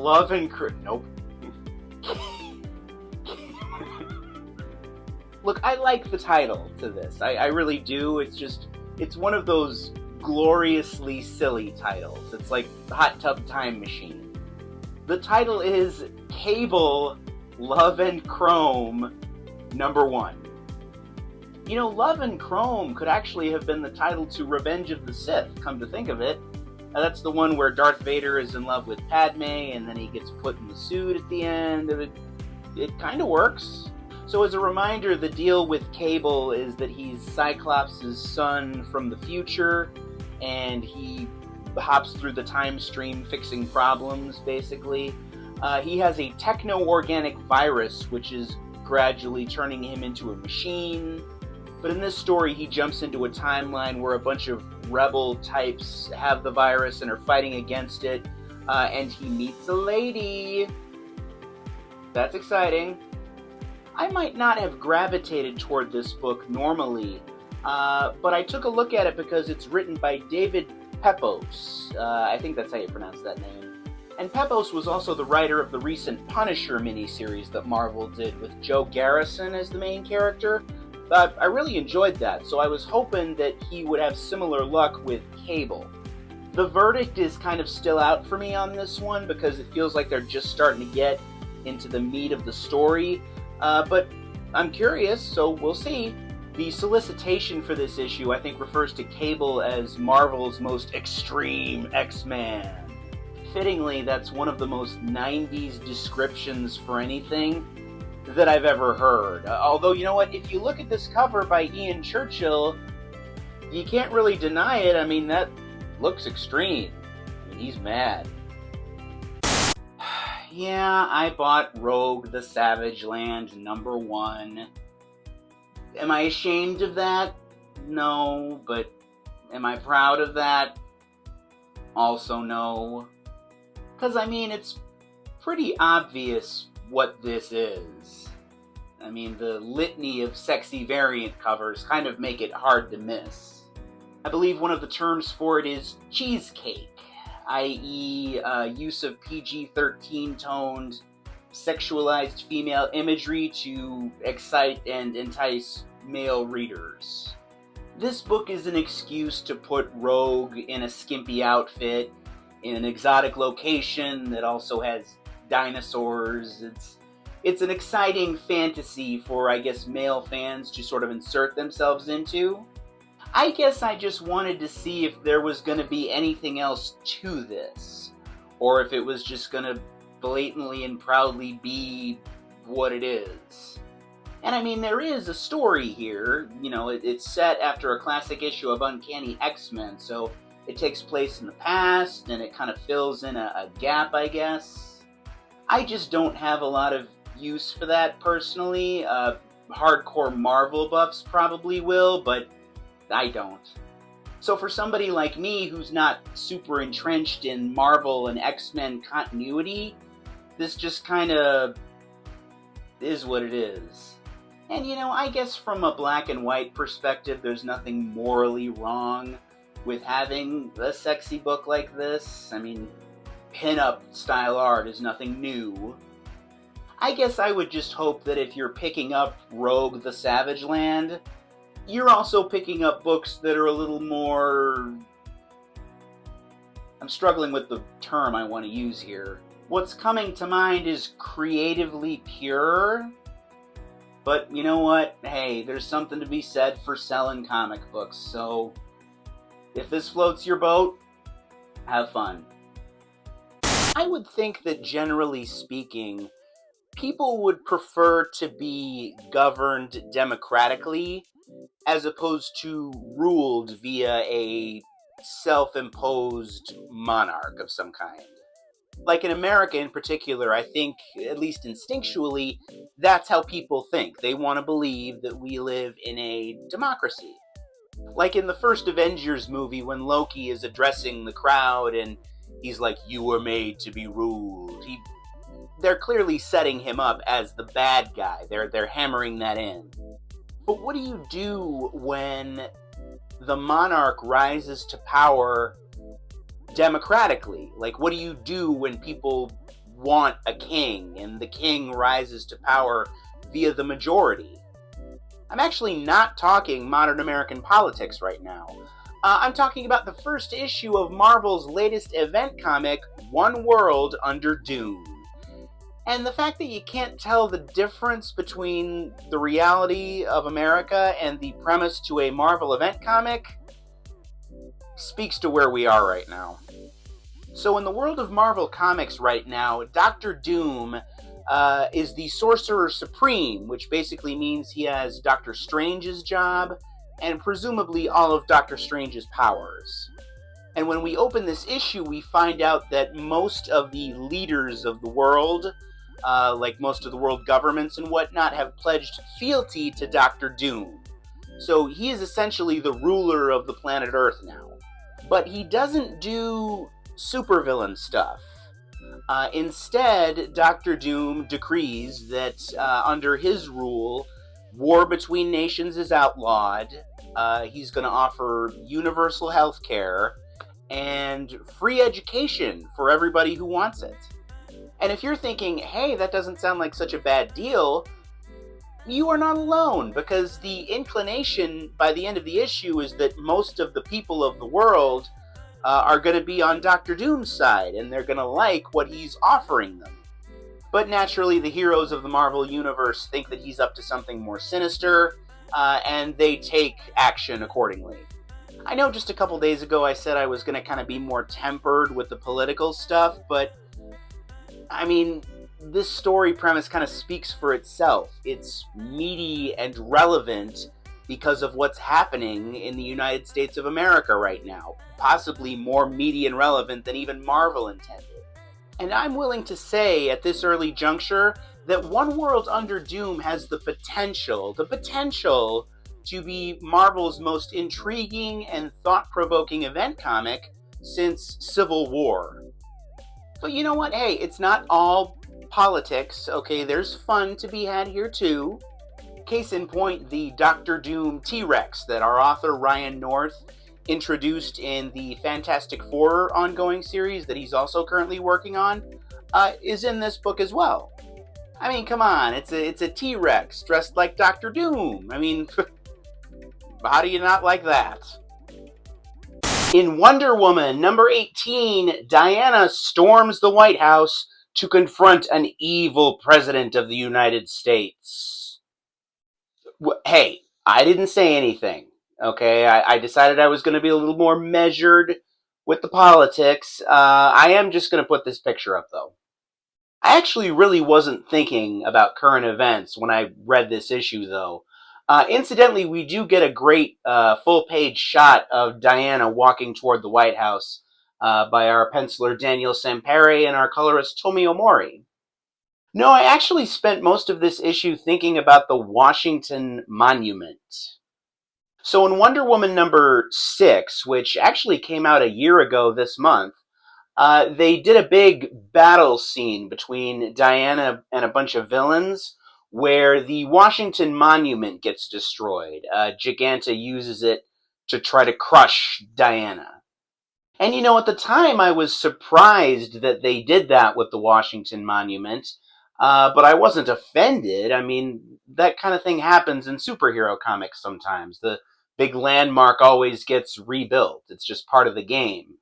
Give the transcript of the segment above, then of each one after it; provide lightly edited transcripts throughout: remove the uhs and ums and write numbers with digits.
Love and Nope. Look, I like the title to this. I really do. It's one of those gloriously silly titles. It's like Hot Tub Time Machine. The title is Cable, Love and Chrome, #1. You know, Love and Chrome could actually have been the title to Revenge of the Sith, come to think of it. That's the one where Darth Vader is in love with Padme, and then he gets put in the suit at the end. It kind of works. So as a reminder, the deal with Cable is that he's Cyclops' son from the future, and he hops through the time stream fixing problems, basically. He has a techno-organic virus, which is gradually turning him into a machine. But in this story, he jumps into a timeline where a bunch of rebel types have the virus and are fighting against it, and he meets a lady. That's exciting. I might not have gravitated toward this book normally, but I took a look at it because it's written by David Pepose. I think that's how you pronounce that name. And Pepose was also the writer of the recent Punisher miniseries that Marvel did with Joe Garrison as the main character. I really enjoyed that, so I was hoping that he would have similar luck with Cable. The verdict is kind of still out for me on this one because it feels like they're just starting to get into the meat of the story. But I'm curious, so we'll see. The solicitation for this issue, I think, refers to Cable as Marvel's most extreme X-Man. Fittingly, that's one of the most 90s descriptions for anything that I've ever heard. Although, you know what, if you look at this cover by Ian Churchill, you can't really deny it. I mean, that looks extreme. I mean, he's mad. Yeah, I bought Rogue the Savage Land #1. Am I ashamed of that? No, but am I proud of that? Also no. Because, I mean, it's pretty obvious what this is. I mean, the litany of sexy variant covers kind of make it hard to miss. I believe one of the terms for it is cheesecake. i.e. Use of PG-13 toned, sexualized female imagery to excite and entice male readers. This book is an excuse to put Rogue in a skimpy outfit, in an exotic location that also has dinosaurs. It's an exciting fantasy for, I guess, male fans to sort of insert themselves into. I guess I just wanted to see if there was going to be anything else to this, or if it was just going to blatantly and proudly be what it is. And I mean, there is a story here. You know, it's set after a classic issue of Uncanny X-Men, so it takes place in the past, and it kind of fills in a gap, I guess. I just don't have a lot of use for that, personally. Hardcore Marvel buffs probably will, but I don't. So for somebody like me who's not super entrenched in Marvel and X-Men continuity, this just kind of is what it is. And you know, I guess from a black and white perspective, there's nothing morally wrong with having a sexy book like this. I mean, pin-up style art is nothing new. I guess I would just hope that if you're picking up Rogue the Savage Land, you're also picking up books that are a little more... I'm struggling with the term I want to use here. What's coming to mind is creatively pure. But you know what? Hey, there's something to be said for selling comic books, so if this floats your boat, have fun. I would think that generally speaking, people would prefer to be governed democratically as opposed to ruled via a self-imposed monarch of some kind. Like in America in particular, I think, at least instinctually, that's how people think. They want to believe that we live in a democracy. Like in the first Avengers movie when Loki is addressing the crowd and he's like, "You were made to be ruled." They're clearly setting him up as the bad guy. They're hammering that in. But what do you do when the monarch rises to power democratically? Like, what do you do when people want a king, and the king rises to power via the majority. I'm actually not talking modern American politics right now. I'm talking about the first issue of Marvel's latest event comic, One World Under Doom. And the fact that you can't tell the difference between the reality of America and the premise to a Marvel event comic speaks to where we are right now. So in the world of Marvel Comics right now, Doctor Doom is the Sorcerer Supreme, which basically means he has Doctor Strange's job and presumably all of Doctor Strange's powers. And when we open this issue, we find out that most of the leaders of the world, like most of the world governments and whatnot, have pledged fealty to Doctor Doom. So he is essentially the ruler of the planet Earth now. But he doesn't do supervillain stuff. Instead, Doctor Doom decrees that under his rule, war between nations is outlawed. He's going to offer universal health care and free education for everybody who wants it. And if you're thinking, hey, that doesn't sound like such a bad deal, you are not alone, because the inclination by the end of the issue is that most of the people of the world are going to be on Doctor Doom's side, and they're going to like what he's offering them. But naturally, the heroes of the Marvel Universe think that he's up to something more sinister, and they take action accordingly. I know just a couple days ago I said I was going to kind of be more tempered with the political stuff, but I mean, this story premise kind of speaks for itself. It's meaty and relevant because of what's happening in the United States of America right now. Possibly more meaty and relevant than even Marvel intended. And I'm willing to say at this early juncture that One World Under Doom has the potential to be Marvel's most intriguing and thought-provoking event comic since Civil War. But you know what? Hey, it's not all politics, okay? There's fun to be had here too. Case in point, the Doctor Doom T-Rex that our author Ryan North introduced in the Fantastic Four ongoing series that he's also currently working on is in this book as well. I mean, come on, it's a T-Rex dressed like Doctor Doom. I mean, how do you not like that? In Wonder Woman number 18, Diana storms the White House to confront an evil president of the United States. Hey, I didn't say anything, okay? I decided I was going to be a little more measured with the politics. I am just going to put this picture up, though. I actually really wasn't thinking about current events when I read this issue, though. Incidentally, we do get a great full-page shot of Diana walking toward the White House by our penciler Daniel Sampere and our colorist Tomio Mori. No, I actually spent most of this issue thinking about the Washington Monument. So in Wonder Woman number 6, which actually came out a year ago this month, they did a big battle scene between Diana and a bunch of villains where the Washington Monument gets destroyed. Giganta uses it to try to crush Diana. And you know, at the time I was surprised that they did that with the Washington Monument, but I wasn't offended. I mean, that kind of thing happens in superhero comics sometimes. The big landmark always gets rebuilt. It's just part of the game.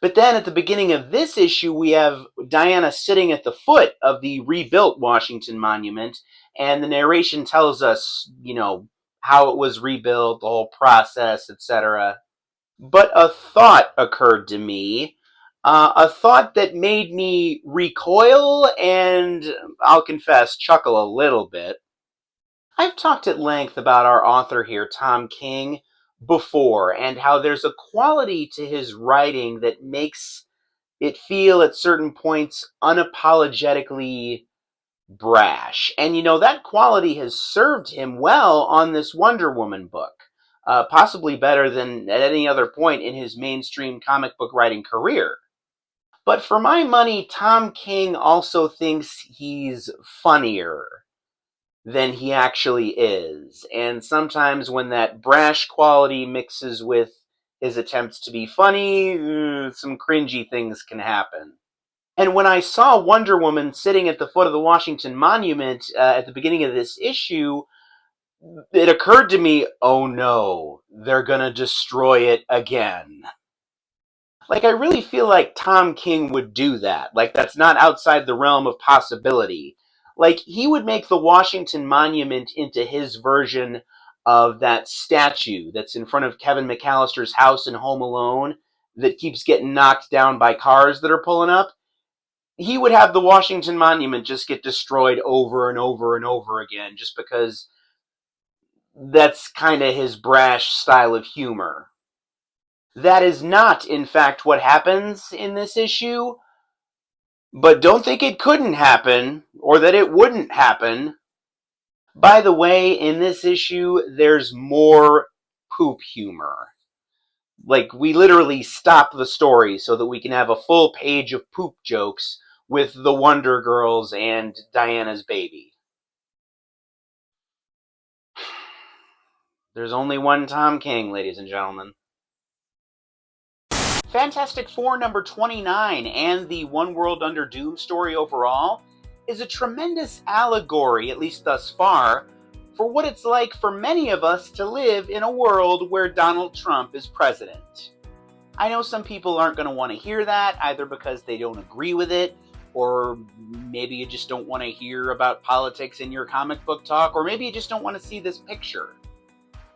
But then at the beginning of this issue, we have Diana sitting at the foot of the rebuilt Washington Monument, and the narration tells us, you know, how it was rebuilt, the whole process, etc. But a thought occurred to me, a thought that made me recoil and, I'll confess, chuckle a little bit. I've talked at length about our author here, Tom King, before, and how there's a quality to his writing that makes it feel at certain points unapologetically brash. And you know, that quality has served him well on this Wonder Woman book. Possibly better than at any other point in his mainstream comic book writing career. But for my money, Tom King also thinks he's funnier than he actually is. And sometimes when that brash quality mixes with his attempts to be funny, some cringy things can happen. And when I saw Wonder Woman sitting at the foot of the Washington Monument at the beginning of this issue, it occurred to me, oh no, they're gonna destroy it again. Like, I really feel like Tom King would do that. Like, that's not outside the realm of possibility. Like, he would make the Washington Monument into his version of that statue that's in front of Kevin McAllister's house in Home Alone that keeps getting knocked down by cars that are pulling up. He would have the Washington Monument just get destroyed over and over and over again just because that's kind of his brash style of humor. That is not, in fact, what happens in this issue, but don't think it couldn't happen or that it wouldn't happen. By the way, in this issue, there's more poop humor. Like, we literally stop the story so that we can have a full page of poop jokes with the Wonder Girls and Diana's baby. There's only one Tom King, ladies and gentlemen. Fantastic Four number 29 and the One World Under Doom story overall is a tremendous allegory, at least thus far, for what it's like for many of us to live in a world where Donald Trump is president. I know some people aren't going to want to hear that, either because they don't agree with it, or maybe you just don't want to hear about politics in your comic book talk, or maybe you just don't want to see this picture.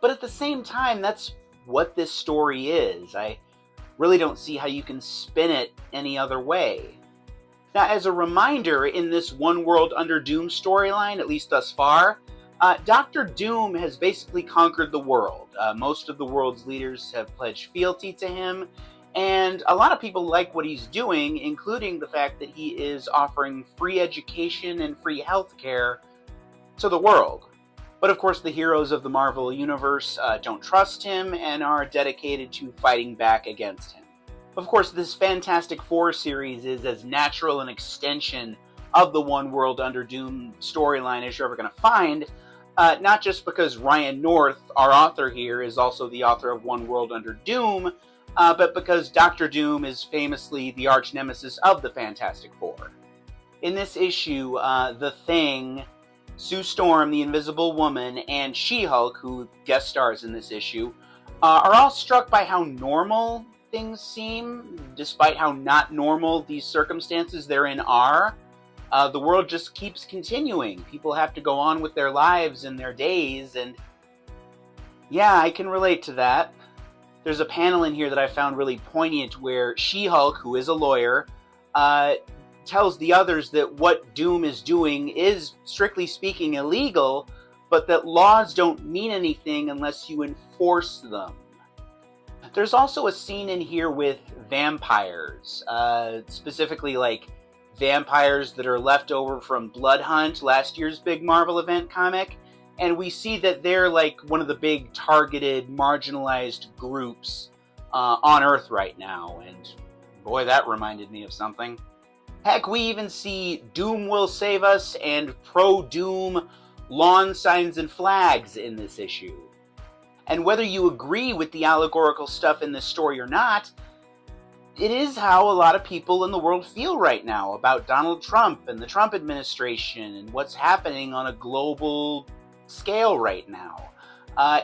But at the same time, that's what this story is. I really don't see how you can spin it any other way. Now, as a reminder, in this One World Under Doom storyline, at least thus far, Dr. Doom has basically conquered the world. Most of the world's leaders have pledged fealty to him, and a lot of people like what he's doing, including the fact that he is offering free education and free healthcare to the world. But of course, the heroes of the Marvel Universe don't trust him and are dedicated to fighting back against him. Of course, this Fantastic Four series is as natural an extension of the One World Under Doom storyline as you're ever going to find, not just because Ryan North, our author here, is also the author of One World Under Doom, but because Dr. Doom is famously the arch nemesis of the Fantastic Four. In this issue, The Thing, Sue Storm, the Invisible Woman, and She-Hulk, who guest stars in this issue, are all struck by how normal things seem, despite how not normal these circumstances they're in are. The world just keeps continuing. People have to go on with their lives and their days, and yeah, I can relate to that. There's a panel in here that I found really poignant where She-Hulk, who is a lawyer, tells the others that what Doom is doing is, strictly speaking, illegal, but that laws don't mean anything unless you enforce them. There's also a scene in here with vampires, specifically like vampires that are left over from Blood Hunt, last year's big Marvel event comic, and we see that they're like one of the big targeted, marginalized groups on Earth right now, and boy, that reminded me of something. Heck, we even see Doom Will Save Us and pro-Doom lawn signs and flags in this issue. And whether you agree with the allegorical stuff in this story or not, it is how a lot of people in the world feel right now about Donald Trump and the Trump administration and what's happening on a global scale right now.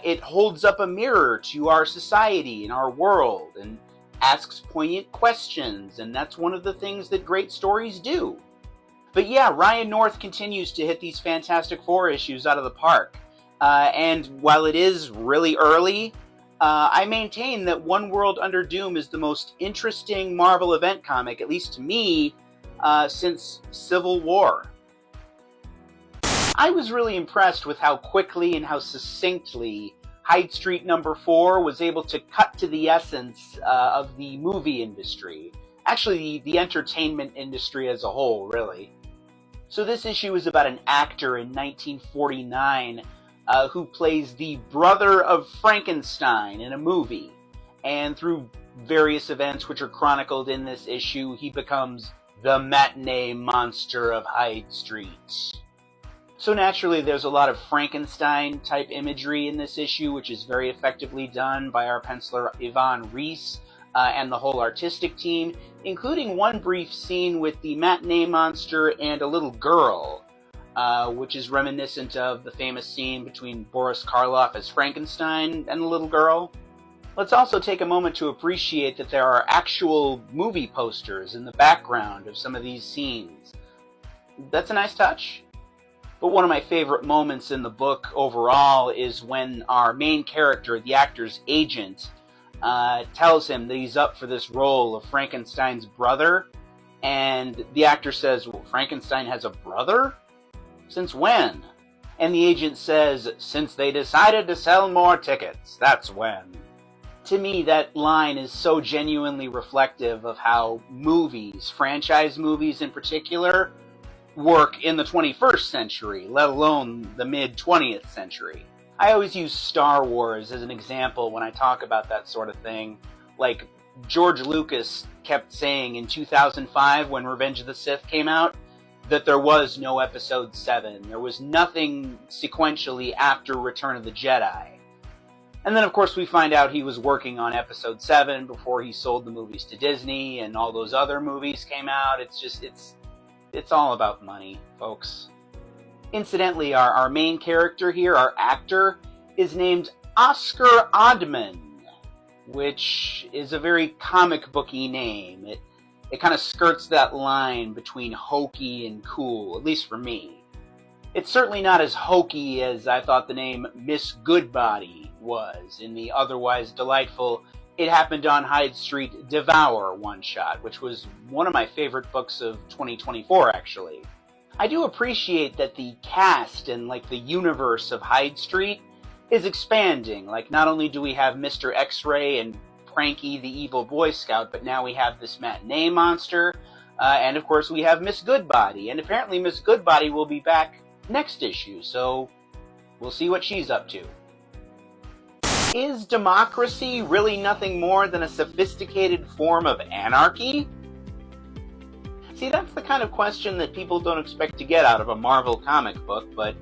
It holds up a mirror to our society and our world and asks poignant questions, and that's one of the things that great stories do. But yeah, Ryan North continues to hit these Fantastic Four issues out of the park. And while it is really early, I maintain that One World Under Doom is the most interesting Marvel event comic, at least to me, since Civil War. I was really impressed with how quickly and how succinctly Hyde Street number 4 was able to cut to the essence of the movie industry. Actually, the entertainment industry as a whole, really. So this issue is about an actor in 1949 who plays the brother of Frankenstein in a movie. And through various events which are chronicled in this issue, he becomes the matinee monster of Hyde Street. So naturally, there's a lot of Frankenstein-type imagery in this issue, which is very effectively done by our penciler Yvonne Reese. and the whole artistic team, including one brief scene with the matinee monster and a little girl, which is reminiscent of the famous scene between Boris Karloff as Frankenstein and the little girl. Let's also take a moment to appreciate that there are actual movie posters in the background of some of these scenes. That's a nice touch. But one of my favorite moments in the book overall is when our main character, the actor's agent, tells him that he's up for this role of Frankenstein's brother, and the actor says, "Well, Frankenstein has a brother? Since when?" And the agent says, "Since they decided to sell more tickets, that's when." To me, that line is so genuinely reflective of how movies, franchise movies in particular, work in the 21st century, let alone the mid-20th century. I always use Star Wars as an example when I talk about that sort of thing. Like, George Lucas kept saying in 2005, when Revenge of the Sith came out, that there was no Episode 7. There was nothing sequentially after Return of the Jedi. And then, of course, we find out he was working on Episode 7 before he sold the movies to Disney, and all those other movies came out. It's all about money, folks. Incidentally, our main character here, our actor, is named Oscar Oddman, which is a very comic booky name. It kind of skirts that line between hokey and cool, at least for me. It's certainly not as hokey as I thought the name Miss Goodbody was in the otherwise delightful It Happened on Hyde Street Devour one-shot, which was one of my favorite books of 2024, actually. I do appreciate that the cast and, the universe of Hyde Street is expanding. Not only do we have Mr. X-Ray and Pranky the Evil Boy Scout, but now we have this matinee monster, and of course we have Miss Goodbody, and apparently Miss Goodbody will be back next issue, so we'll see what she's up to. Is democracy really nothing more than a sophisticated form of anarchy? See, that's the kind of question that people don't expect to get out of a Marvel comic book, but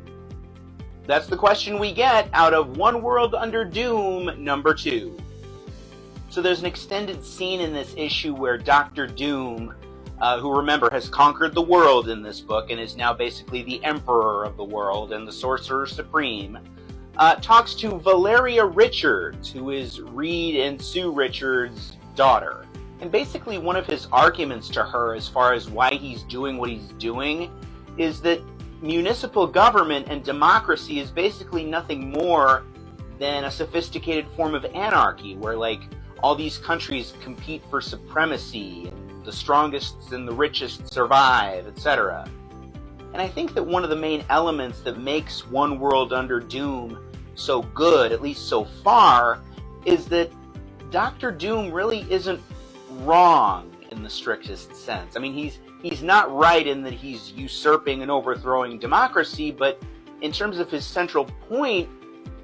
that's the question we get out of One World Under Doom number 2. So there's an extended scene in this issue where Dr. Doom, who, remember, has conquered the world in this book and is now basically the emperor of the world and the sorcerer supreme, talks to Valeria Richards, who is Reed and Sue Richards' daughter. And basically one of his arguments to her as far as why he's doing what he's doing is that municipal government and democracy is basically nothing more than a sophisticated form of anarchy where, all these countries compete for supremacy, and the strongest and the richest survive, etc. And I think that one of the main elements that makes One World Under Doom so good, at least so far, is that Dr. Doom really isn't wrong in the strictest sense. I mean, he's not right in that he's usurping and overthrowing democracy, but in terms of his central point,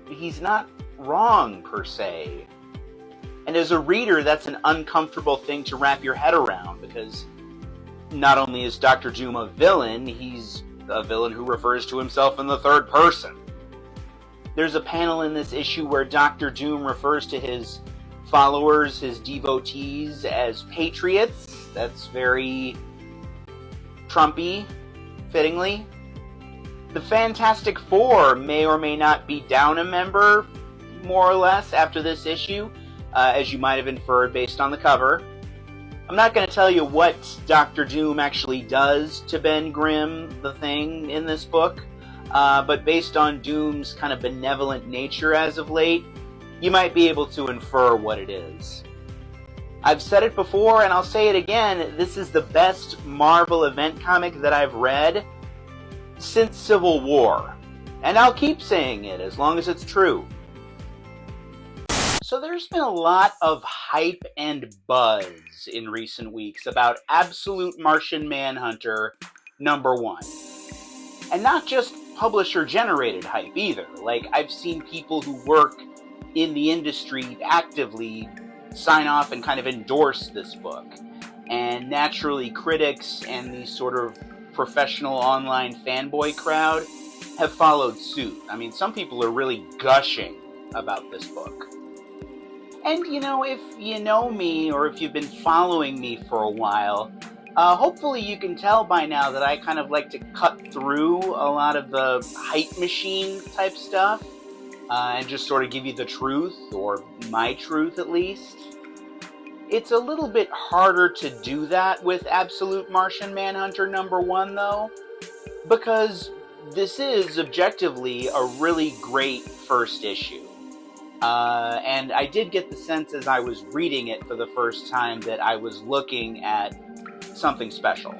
he's not wrong per se. And as a reader, that's an uncomfortable thing to wrap your head around, because not only is Dr. Doom a villain, he's a villain who refers to himself in the third person. There's a panel in this issue where Dr. Doom refers to his followers, his devotees, as patriots. That's very Trumpy, fittingly. The Fantastic Four may or may not be down a member, more or less, after this issue, as you might have inferred based on the cover. I'm not going to tell you what Dr. Doom actually does to Ben Grimm, the Thing, in this book, but based on Doom's kind of benevolent nature as of late, you might be able to infer what it is. I've said it before, and I'll say it again, this is the best Marvel event comic that I've read since Civil War. And I'll keep saying it as long as it's true. So there's been a lot of hype and buzz in recent weeks about Absolute Martian Manhunter number 1. And not just publisher-generated hype either. I've seen people who work in the industry actively sign off and kind of endorse this book. And naturally, critics and the sort of professional online fanboy crowd have followed suit. I mean, some people are really gushing about this book. And, if you know me, or if you've been following me for a while, hopefully you can tell by now that I kind of like to cut through a lot of the hype machine type stuff, and just sort of give you the truth, or my truth at least. It's a little bit harder to do that with Absolute Martian Manhunter #1, though, because this is, objectively, a really great first issue. And I did get the sense as I was reading it for the first time that I was looking at something special.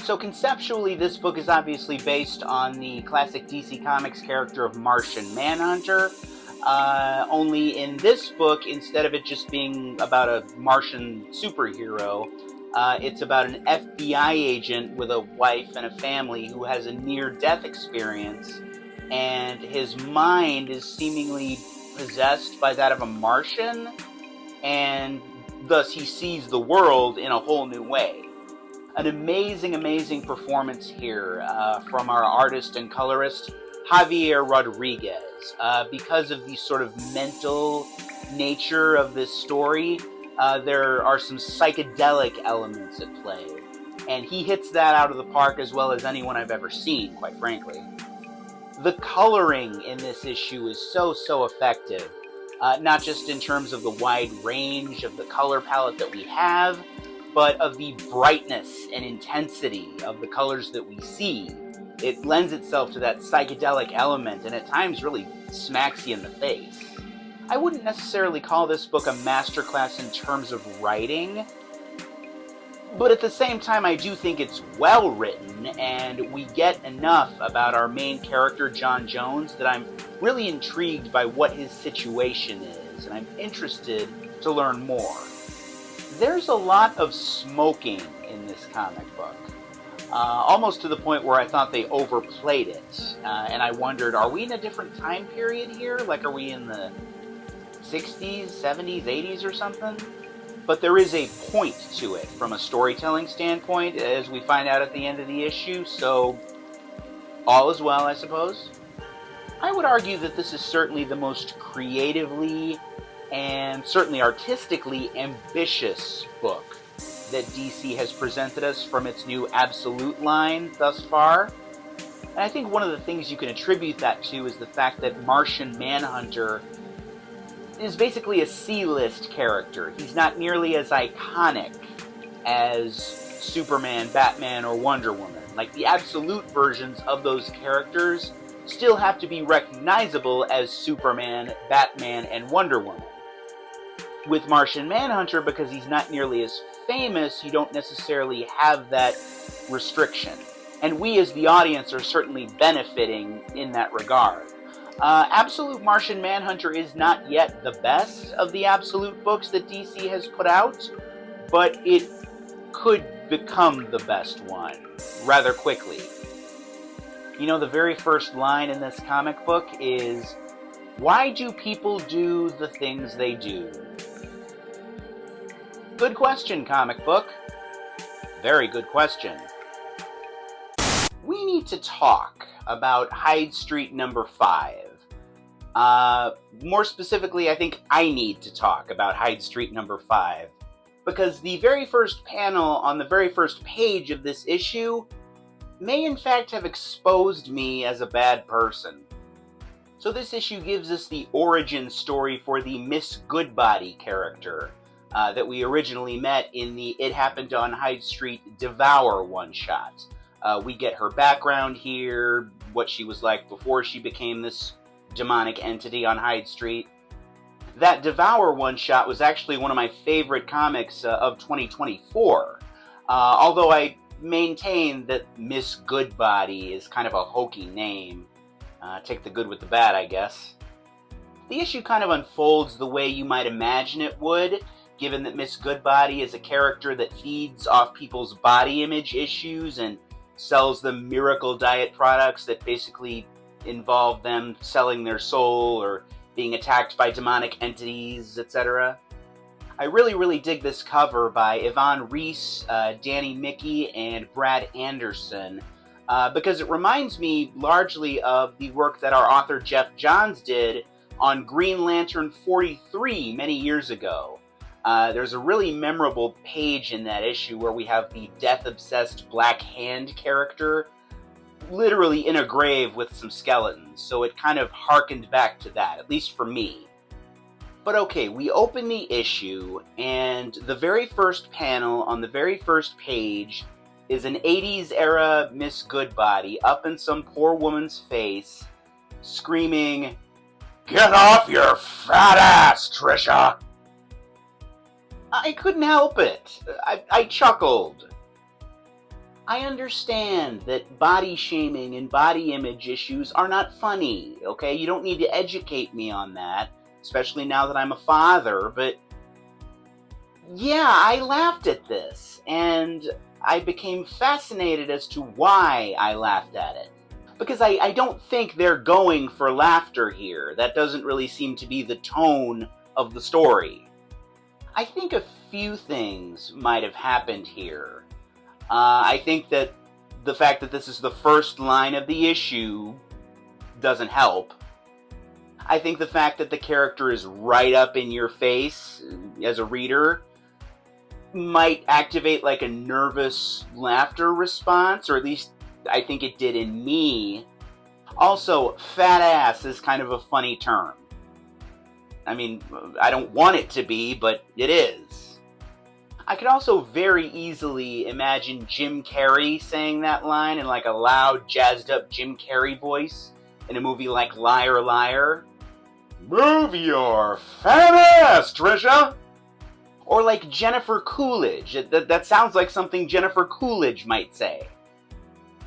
So conceptually, this book is obviously based on the classic DC Comics character of Martian Manhunter, only in this book, instead of it just being about a Martian superhero, it's about an FBI agent with a wife and a family who has a near-death experience, and his mind is seemingly possessed by that of a Martian, and thus he sees the world in a whole new way. An amazing, amazing performance here from our artist and colorist, Javier Rodriguez. Because of the sort of mental nature of this story, there are some psychedelic elements at play, and he hits that out of the park as well as anyone I've ever seen, quite frankly. The coloring in this issue is so effective, not just in terms of the wide range of the color palette that we have, but of the brightness and intensity of the colors that we see. It lends itself to that psychedelic element, and at times really smacks you in the face. I wouldn't necessarily call this book a masterclass in terms of writing, but at the same time I do think it's well written, and we get enough about our main character, John Jones, that I'm really intrigued by what his situation is, and I'm interested to learn more. There's a lot of smoking in this comic book, almost to the point where I thought they overplayed it, and I wondered, are we in a different time period here? Like, are we in the 60s, 70s, 80s or something? But there is a point to it from a storytelling standpoint, as we find out at the end of the issue, so all is well, I suppose. I would argue that this is certainly the most creatively and certainly artistically ambitious book that DC has presented us from its new Absolute line thus far. And I think one of the things you can attribute that to is the fact that Martian Manhunter is basically a C-list character. He's not nearly as iconic as Superman, Batman, or Wonder Woman. Like, the absolute versions of those characters still have to be recognizable as Superman, Batman, and Wonder Woman. With Martian Manhunter, because he's not nearly as famous, you don't necessarily have that restriction. And we as the audience are certainly benefiting in that regard. Absolute Martian Manhunter is not yet the best of the Absolute books that DC has put out, but it could become the best one rather quickly. You know, the very first line in this comic book is, "Why do people do the things they do?" Good question, comic book. Very good question. We need to talk about Hyde Street #5. More specifically, I think I need to talk about Hyde Street #5, because the very first panel on the very first page of this issue may in fact have exposed me as a bad person. So this issue gives us the origin story for the Miss Goodbody character that we originally met in the It Happened on Hyde Street Devour one-shot. We get her background here, what she was like before she became this demonic entity on Hyde Street. That Devour one-shot was actually one of my favorite comics of 2024, although I maintain that Miss Goodbody is kind of a hokey name. Take the good with the bad, I guess. The issue kind of unfolds the way you might imagine it would, given that Miss Goodbody is a character that feeds off people's body image issues and sells them miracle diet products that basically involve them selling their soul or being attacked by demonic entities, etc. I really dig this cover by Yvonne Reese, Danny Mickey, and Brad Anderson, because it reminds me largely of the work that our author Jeff Johns did on Green Lantern 43 many years ago. There's a really memorable page in that issue where we have the death-obsessed Black Hand character literally in a grave with some skeletons, so it kind of harkened back to that, at least for me. But okay, we open the issue, and the very first panel on the very first page is an 80s era Miss Goodbody up in some poor woman's face, screaming, "Get off your fat ass, Trisha!" I couldn't help it. I chuckled. I understand that body shaming and body image issues are not funny, okay? You don't need to educate me on that, especially now that I'm a father, but yeah, I laughed at this, and I became fascinated as to why I laughed at it. Because I don't think they're going for laughter here. That doesn't really seem to be the tone of the story. I think a few things might have happened here. I think that the fact that this is the first line of the issue doesn't help. I think the fact that the character is right up in your face as a reader might activate like a nervous laughter response, or at least I think it did in me. Also, fat ass is kind of a funny term. I mean, I don't want it to be, but it is. I could also very easily imagine Jim Carrey saying that line in like a loud, jazzed up Jim Carrey voice in a movie like Liar Liar. "Move your fat ass, Trisha!" Or like Jennifer Coolidge. That sounds like something Jennifer Coolidge might say.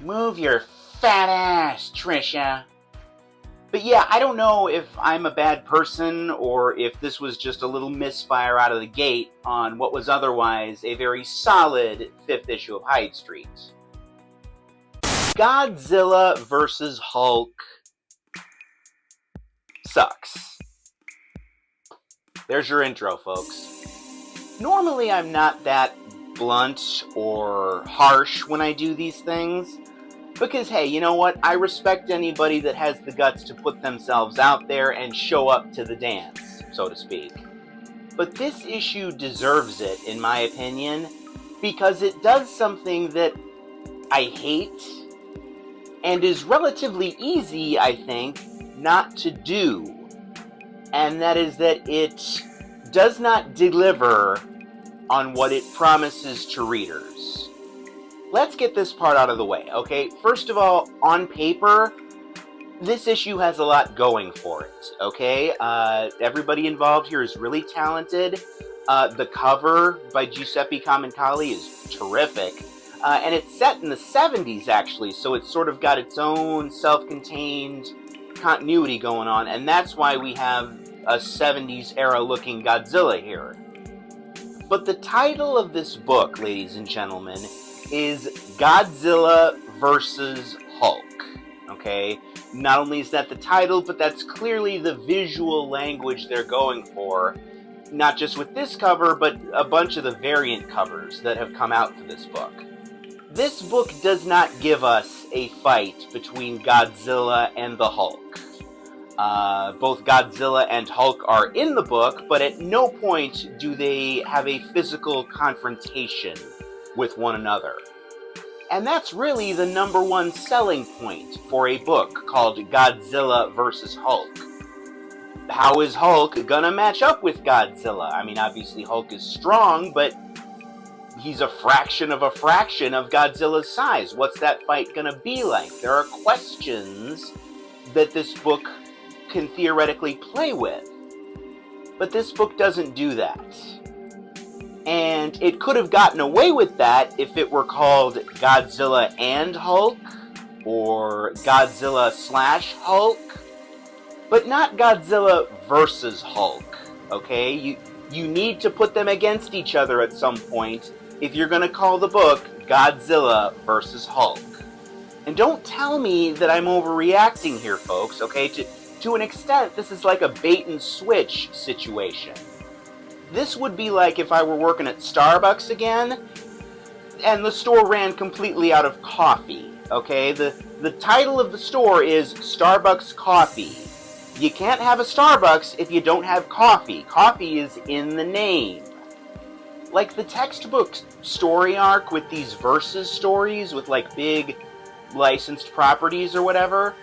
"Move your fat ass, Trisha." But yeah, I don't know if I'm a bad person or if this was just a little misfire out of the gate on what was otherwise a very solid 5th issue of Hyde Street. Godzilla vs. Hulk sucks. There's your intro, folks. Normally I'm not that blunt or harsh when I do these things. Because, hey, you know what? I respect anybody that has the guts to put themselves out there and show up to the dance, so to speak. But this issue deserves it, in my opinion, because it does something that I hate, and is relatively easy, I think, not to do. And that is that it does not deliver on what it promises to readers. Let's get this part out of the way, okay? First of all, on paper, this issue has a lot going for it, okay? Everybody involved here is really talented. The cover by Giuseppe Camuncoli is terrific. And it's set in the 70s, actually, so it's sort of got its own self-contained continuity going on, and that's why we have a 70s era-looking Godzilla here. But the title of this book, ladies and gentlemen, is Godzilla vs. Hulk, okay? Not only is that the title, but that's clearly the visual language they're going for, not just with this cover, but a bunch of the variant covers that have come out for this book. This book does not give us a fight between Godzilla and the Hulk. Both Godzilla and Hulk are in the book, but at no point do they have a physical confrontation with one another. And that's really the number one selling point for a book called Godzilla vs. Hulk. How is Hulk gonna match up with Godzilla? I mean, obviously Hulk is strong, but he's a fraction of Godzilla's size. What's that fight gonna be like? There are questions that this book can theoretically play with. But this book doesn't do that. And it could have gotten away with that if it were called Godzilla and Hulk, or Godzilla / Hulk, but not Godzilla versus Hulk, okay? You need to put them against each other at some point if you're going to call the book Godzilla vs. Hulk. And don't tell me that I'm overreacting here, folks, okay? To an extent, this is like a bait-and-switch situation. This would be like if I were working at Starbucks again, and the store ran completely out of coffee, okay? The title of the store is Starbucks Coffee, You can't have a Starbucks if you don't have coffee. Coffee is in the name. Like the textbook story arc with these versus stories with like big licensed properties or whatever,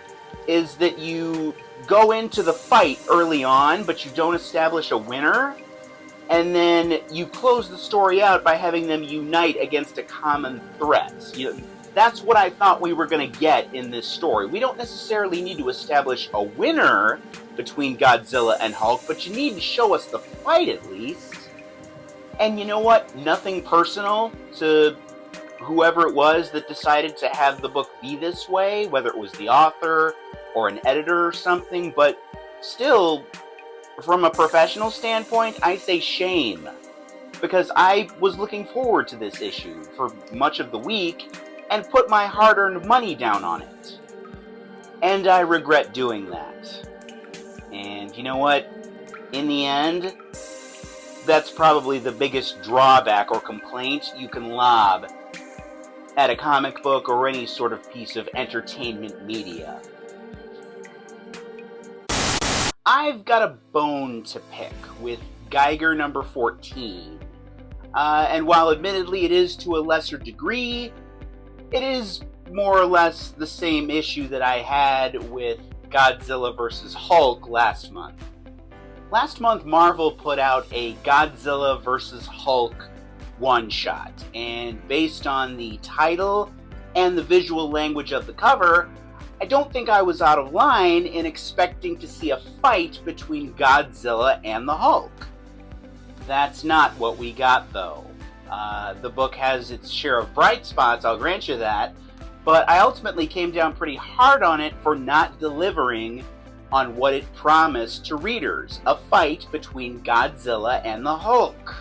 is that you go into the fight early on, but you don't establish a winner, and then you close the story out by having them unite against a common threat. That's what I thought we were going to get in this story. We don't necessarily need to establish a winner between Godzilla and Hulk, but you need to show us the fight at least. And you know what? Nothing personal to whoever it was that decided to have the book be this way, whether it was the author or an editor or something, but still, from a professional standpoint, I say shame. Because I was looking forward to this issue for much of the week and put my hard-earned money down on it. And I regret doing that. And you know what? In the end, that's probably the biggest drawback or complaint you can lob at a comic book or any sort of piece of entertainment media. I've got a bone to pick with Geiger number 14. And while admittedly it is to a lesser degree, it is more or less the same issue that I had with Godzilla vs. Hulk last month. Last month, Marvel put out a Godzilla vs. Hulk one-shot, and based on the title and the visual language of the cover, I don't think I was out of line in expecting to see a fight between Godzilla and the Hulk. That's not what we got, though. The book has its share of bright spots, I'll grant you that, but I ultimately came down pretty hard on it for not delivering on what it promised to readers, a fight between Godzilla and the Hulk.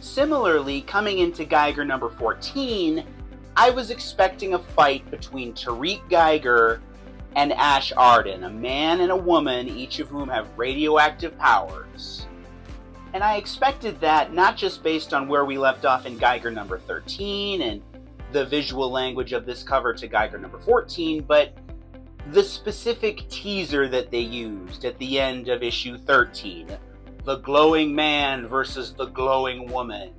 Similarly, coming into Geiger number 14, I was expecting a fight between Tariq Geiger and Ash Arden, a man and a woman, each of whom have radioactive powers. And I expected that not just based on where we left off in Geiger number 13 and the visual language of this cover to Geiger number 14, but the specific teaser that they used at the end of issue 13, the glowing man versus the glowing woman.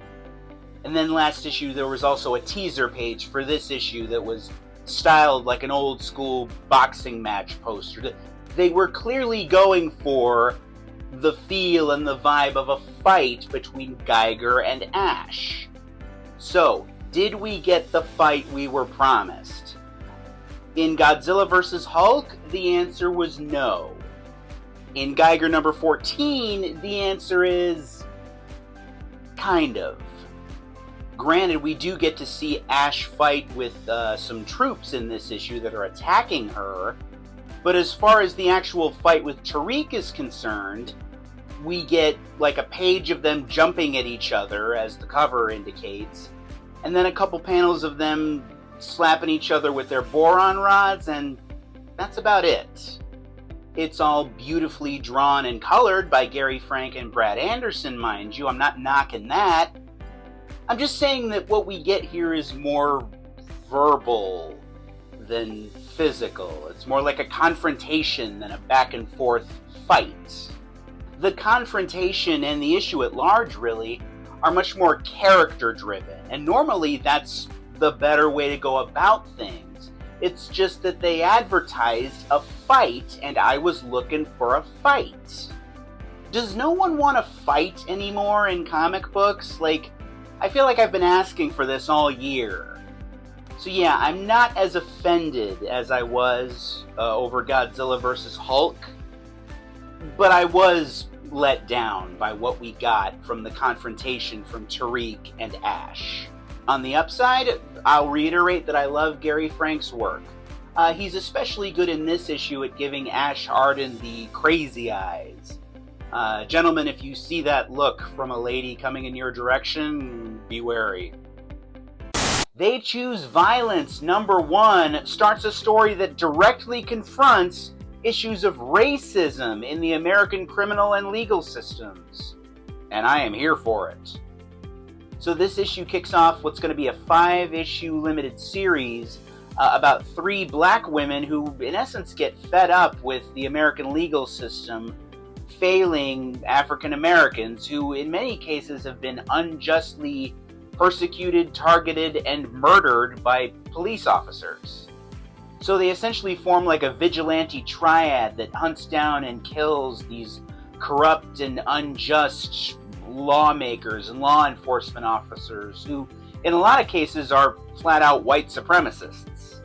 And then last issue there was also a teaser page for this issue that was styled like an old school boxing match poster. They were clearly going for the feel and the vibe of a fight between Geiger and Ash. So, did we get the fight we were promised? In Godzilla vs. Hulk, the answer was no. In Geiger number 14, the answer is kind of. Granted, we do get to see Ash fight with some troops in this issue that are attacking her, but as far as the actual fight with Tariq is concerned, we get like a page of them jumping at each other, as the cover indicates, and then a couple panels of them slapping each other with their boron rods, and that's about it. It's all beautifully drawn and colored by Gary Frank and Brad Anderson, mind you. I'm not knocking that. I'm just saying that what we get here is more verbal than physical. It's more like a confrontation than a back and forth fight. The confrontation and the issue at large, really, are much more character driven, and normally that's the better way to go about things. It's just that they advertised a fight, and I was looking for a fight. Does no one want to fight anymore in comic books? I feel like I've been asking for this all year. So yeah, I'm not as offended as I was over Godzilla vs. Hulk, but I was let down by what we got from the confrontation from Tariq and Ash. On the upside, I'll reiterate that I love Gary Frank's work. He's especially good in this issue at giving Ash Arden the crazy eyes. Gentlemen, if you see that look from a lady coming in your direction, be wary. They Choose Violence, number 1, starts a story that directly confronts issues of racism in the American criminal and legal systems. And I am here for it. So this issue kicks off what's going to be a 5-issue limited series about 3 black women who, in essence, get fed up with the American legal system failing African Americans who, in many cases, have been unjustly persecuted, targeted, and murdered by police officers. So they essentially form like a vigilante triad that hunts down and kills these corrupt and unjust lawmakers and law enforcement officers who, in a lot of cases, are flat-out white supremacists.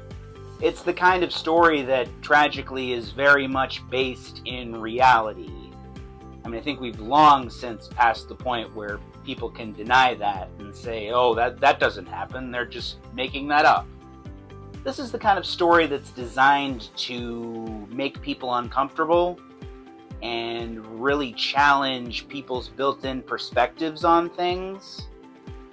It's the kind of story that, tragically, is very much based in reality. I mean, I think we've long since passed the point where people can deny that and say, oh, that doesn't happen, they're just making that up. This is the kind of story that's designed to make people uncomfortable and really challenge people's built-in perspectives on things.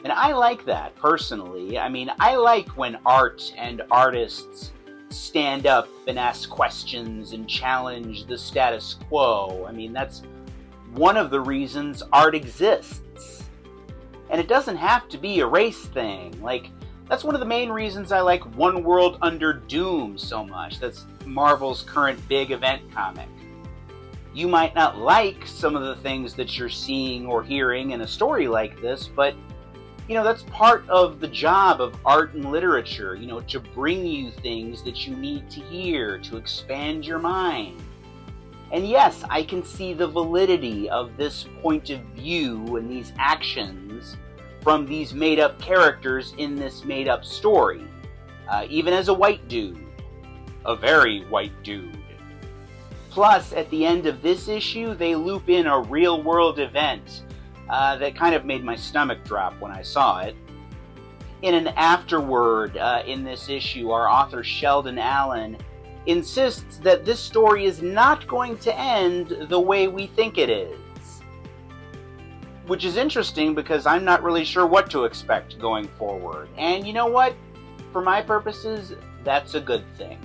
And I like that, personally. I mean, I like when art and artists stand up and ask questions and challenge the status quo. I mean, that's one of the reasons art exists. And it doesn't have to be a race thing. Like, that's one of the main reasons I like One World Under Doom so much. That's Marvel's current big event comic. You might not like some of the things that you're seeing or hearing in a story like this, but, you know, that's part of the job of art and literature, you know, to bring you things that you need to hear, to expand your mind. And yes, I can see the validity of this point of view and these actions from these made-up characters in this made-up story. Even as a white dude. A very white dude. Plus, at the end of this issue, they loop in a real-world event that kind of made my stomach drop when I saw it. In an afterword in this issue, our author Sheldon Allen insists that this story is not going to end the way we think it is. Which is interesting because I'm not really sure what to expect going forward. And you know what? For my purposes, that's a good thing.